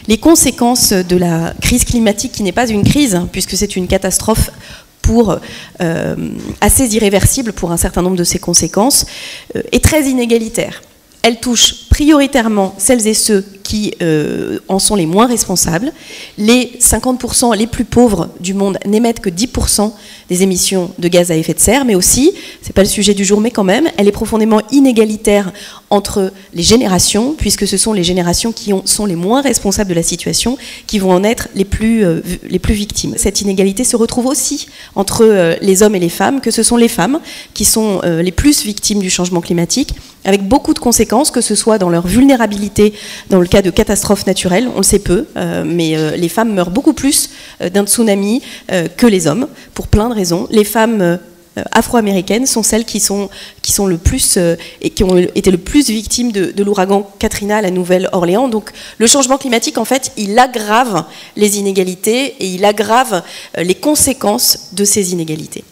les conséquences de la crise climatique, qui n'est pas une crise, puisque c'est une catastrophe assez irréversible pour un certain nombre de ses conséquences, est très inégalitaire. Elle touche prioritairement celles et ceux qui en sont les moins responsables. Les 50% les plus pauvres du monde n'émettent que 10% des émissions de gaz à effet de serre, mais aussi, c'est pas le sujet du jour, mais quand même, elle est profondément inégalitaire entre les générations, puisque ce sont les générations qui sont les moins responsables de la situation qui vont en être les plus victimes. Cette inégalité se retrouve aussi entre les hommes et les femmes, que ce sont les femmes qui sont les plus victimes du changement climatique, avec beaucoup de conséquences, que ce soit dans leur vulnérabilité, dans le cas de catastrophes naturelles, on le sait peu, mais les femmes meurent beaucoup plus d'un tsunami que les hommes, pour plein de raisons. Les femmes afro-américaines sont celles qui sont le plus et qui ont été le plus victimes de l'ouragan Katrina à la Nouvelle-Orléans. Donc le changement climatique, en fait, il aggrave les inégalités et il aggrave les conséquences de ces inégalités.